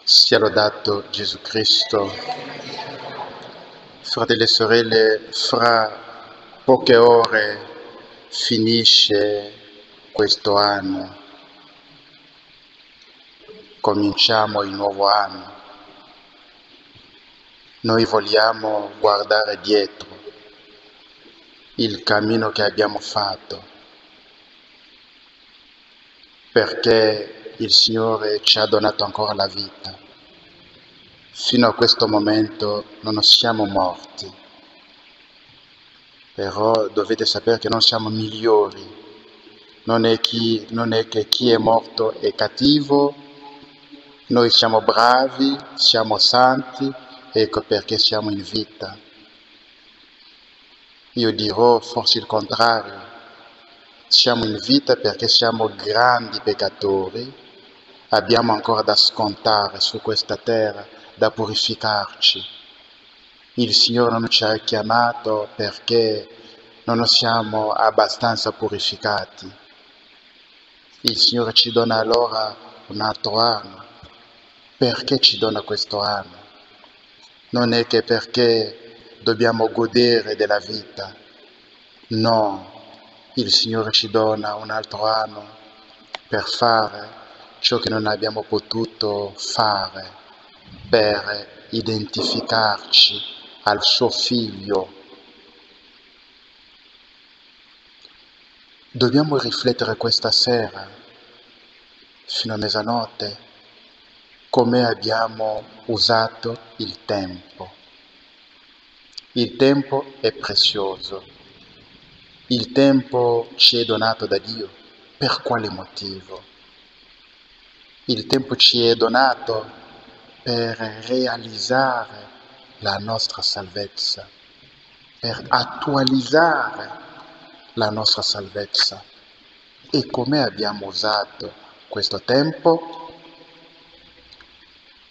Sia lodato Gesù Cristo. Fratelli e sorelle, fra poche ore finisce questo anno. Cominciamo il nuovo anno. Noi vogliamo guardare dietro il cammino che abbiamo fatto, perché il Signore ci ha donato ancora la vita. Fino a questo momento non siamo morti, però dovete sapere che non siamo migliori. Non è che chi è morto è cattivo, noi siamo bravi, siamo santi, ecco perché siamo in vita. Io dirò forse il contrario, siamo in vita perché siamo grandi peccatori, abbiamo ancora da scontare su questa terra, da purificarci. Il Signore non ci ha chiamato perché non siamo abbastanza purificati. Il Signore ci dona allora un altro anno. Perché ci dona questo anno? Non è che perché dobbiamo godere della vita. No, il Signore ci dona un altro anno per fare ciò che non abbiamo potuto fare, per identificarci al suo Figlio. Dobbiamo riflettere questa sera, fino a mezzanotte, come abbiamo usato il tempo. Il tempo è prezioso. Il tempo ci è donato da Dio. Per quale motivo? Il tempo ci è donato per realizzare la nostra salvezza, per attualizzare la nostra salvezza. E come abbiamo usato questo tempo?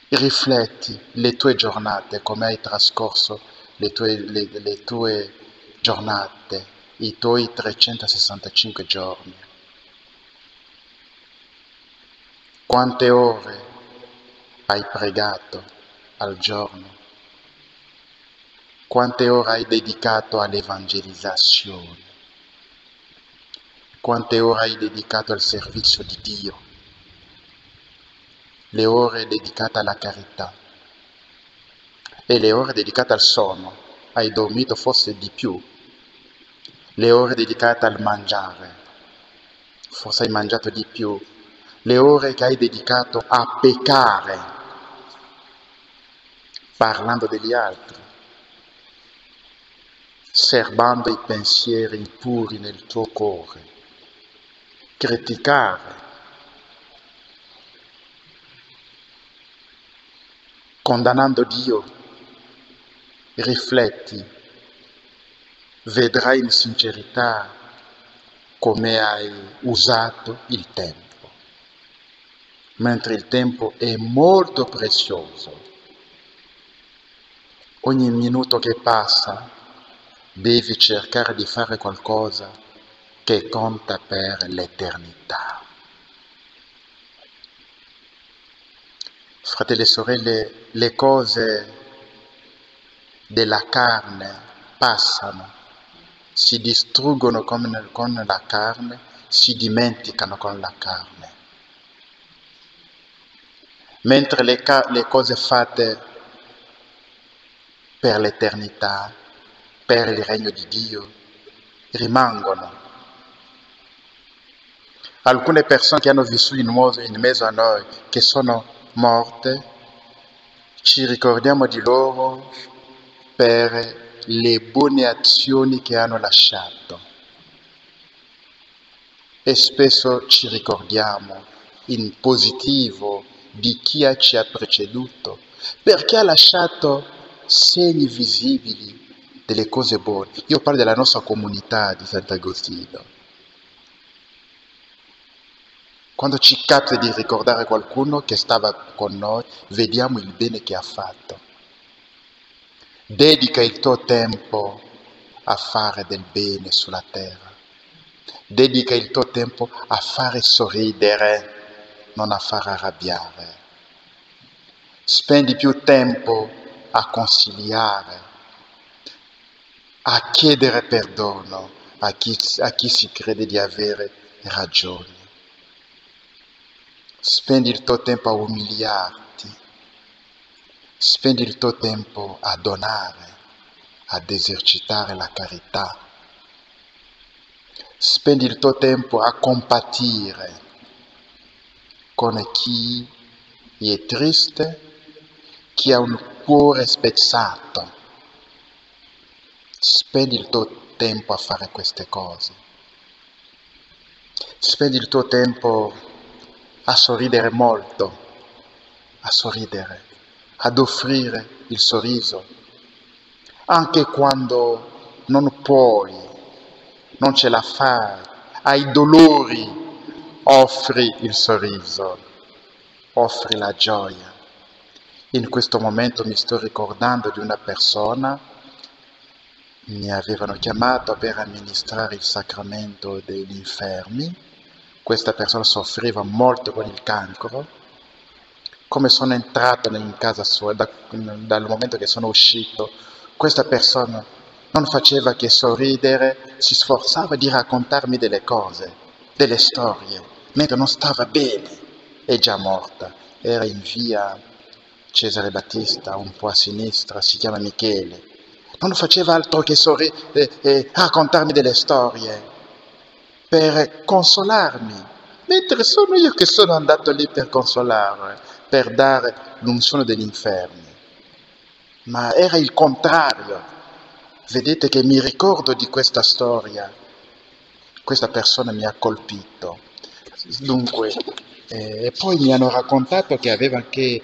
Rifletti le tue giornate, come hai trascorso le tue giornate, i tuoi 365 giorni. Quante ore hai pregato al giorno? Quante ore hai dedicato all'evangelizzazione? Quante ore hai dedicato al servizio di Dio? Le ore dedicate alla carità e le ore dedicate al sonno. Hai dormito forse di più. Le ore dedicate al mangiare, forse hai mangiato di più. Le ore che hai dedicato a peccare, parlando degli altri, serbando i pensieri impuri nel tuo cuore, criticare, condannando Dio. Rifletti, vedrai in sincerità come hai usato il tempo, mentre il tempo è molto prezioso. Ogni minuto che passa devi cercare di fare qualcosa che conta per l'eternità. Fratelli e sorelle, le cose della carne passano, si distruggono con la carne, si dimenticano con la carne. Mentre le cose fatte per l'eternità, per il regno di Dio, rimangono. Alcune persone che hanno vissuto in mezzo a noi, che sono morte, ci ricordiamo di loro per le buone azioni che hanno lasciato. E spesso ci ricordiamo in positivo di chi ci ha preceduto, perché ha lasciato segni visibili delle cose buone. Io parlo della nostra comunità di Sant'Agostino. Quando ci capita di ricordare qualcuno che stava con noi, vediamo il bene che ha fatto. Dedica il tuo tempo a fare del bene sulla terra. Dedica il tuo tempo a fare sorridere, non a far arrabbiare. Spendi più tempo a consigliare, a chiedere perdono a chi si crede di avere ragione. Spendi il tuo tempo a umiliarti, spendi il tuo tempo a donare, ad esercitare la carità. Spendi il tuo tempo a compatire con chi è triste, chi ha un cuore spezzato. Spendi il tuo tempo a fare queste cose. Spendi il tuo tempo a sorridere molto, a sorridere, ad offrire il sorriso, anche quando non puoi, non ce la fai, hai dolori, offri il sorriso, offri la gioia. In questo momento mi sto ricordando di una persona. Mi avevano chiamato per amministrare il sacramento degli infermi. Questa persona soffriva molto con il cancro. Come sono entrato in casa sua, dal momento che sono uscito, questa persona non faceva che sorridere, si sforzava di raccontarmi delle cose, delle storie, mentre non stava bene, è già morta. Era in via Cesare Battista, un po' a sinistra, si chiama Michele. Non faceva altro che raccontarmi delle storie per consolarmi, mentre sono io che sono andato lì per consolare, per dare l'unzione degli infermi. Ma era il contrario. Vedete che mi ricordo di questa storia. Questa persona mi ha colpito. Dunque, e poi mi hanno raccontato che aveva anche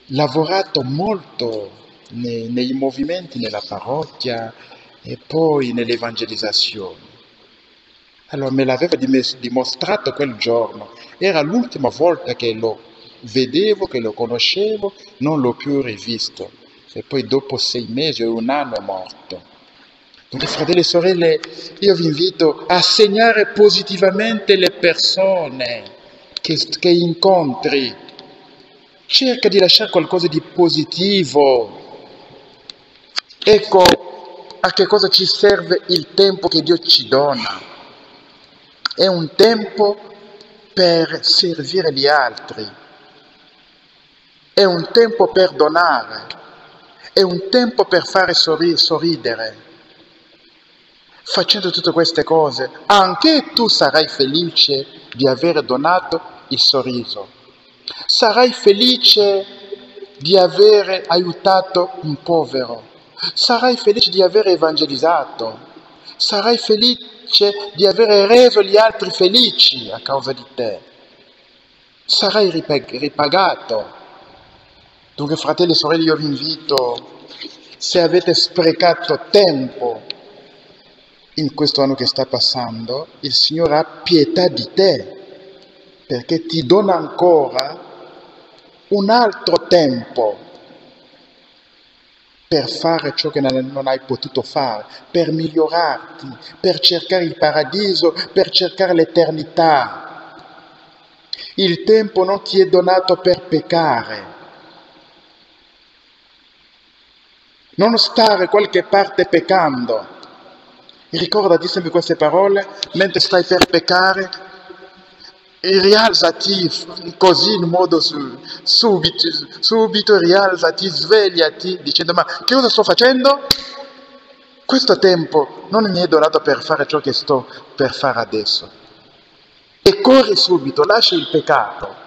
lavorato molto nei movimenti nella parrocchia e poi nell'evangelizzazione. Allora me l'aveva dimostrato quel giorno. Era l'ultima volta che lo vedevo, che lo conoscevo, non l'ho più rivisto. E poi dopo 6 mesi o 1 anno è morto. Dunque, fratelli e sorelle, io vi invito a segnare positivamente le persone che incontri. Cerca di lasciare qualcosa di positivo. Ecco a che cosa ci serve il tempo che Dio ci dona. È un tempo per servire gli altri, è un tempo per donare, è un tempo per fare sorridere. Facendo tutte queste cose, anche tu sarai felice di aver donato il sorriso. Sarai felice di aver aiutato un povero. Sarai felice di aver evangelizzato. Sarai felice di aver reso gli altri felici a causa di te. Sarai ripagato. Dunque, fratelli e sorelle, io vi invito, se avete sprecato tempo in questo anno che sta passando, il Signore ha pietà di te, perché ti dona ancora un altro tempo per fare ciò che non hai potuto fare, per migliorarti, per cercare il paradiso, per cercare l'eternità. Il tempo non ti è donato per peccare. Non stare qualche parte peccando. Ricordati sempre queste parole, mentre stai per peccare, rialzati così in modo subito rialzati, svegliati, dicendo: ma che cosa sto facendo? Questo tempo non mi è donato per fare ciò che sto per fare adesso. E corri subito, lascia il peccato.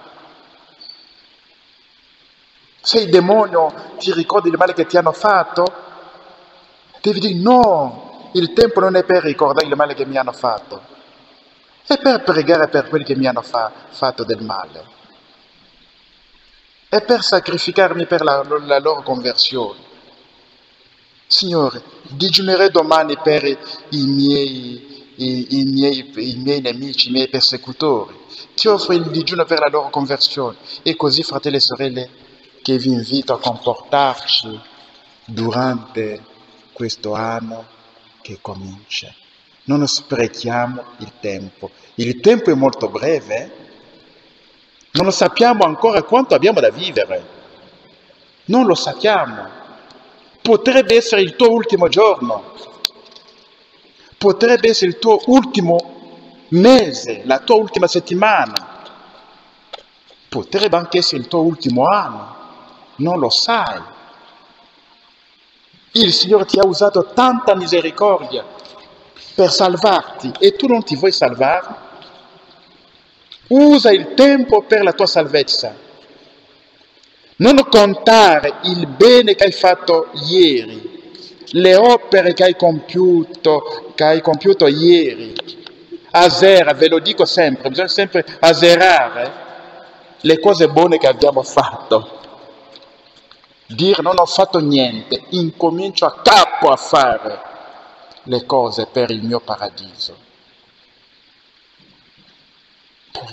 Se il demonio ti ricordi il male che ti hanno fatto, devi dire: no, il tempo non è per ricordare il male che mi hanno fatto, è per pregare per quelli che mi hanno fatto del male, è per sacrificarmi per la loro conversione. Signore, digiunerei domani per i miei nemici, i miei persecutori. Ti offro il digiuno per la loro conversione. E così, fratelli e sorelle, che vi invito a comportarci durante questo anno che comincia. Non sprechiamo il tempo. Il tempo è molto breve. Non lo sappiamo ancora quanto abbiamo da vivere. Non lo sappiamo. Potrebbe essere il tuo ultimo giorno. Potrebbe essere il tuo ultimo mese, la tua ultima settimana. Potrebbe anche essere il tuo ultimo anno. Non lo sai. Il Signore ti ha usato tanta misericordia per salvarti e tu non ti vuoi salvare? Usa il tempo per la tua salvezza. Non contare il bene che hai fatto ieri, le opere che hai compiuto ieri. Azera, ve lo dico sempre, bisogna sempre azerare le cose buone che abbiamo fatto. Dire non ho fatto niente, incomincio a capo a fare le cose per il mio paradiso.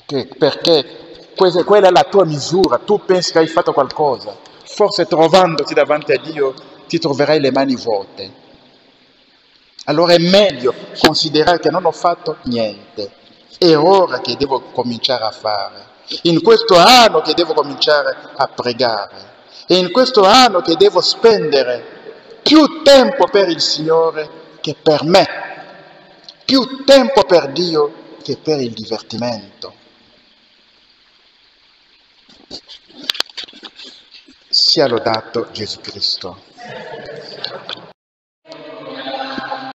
Perché quella è la tua misura, tu pensi che hai fatto qualcosa, forse trovandoti davanti a Dio ti troverai le mani vuote. Allora è meglio considerare che non ho fatto niente, è ora che devo cominciare a fare, in questo anno che devo cominciare a pregare, è in questo anno che devo spendere più tempo per il Signore che per me, più tempo per Dio che per il divertimento. Sia lodato Gesù Cristo.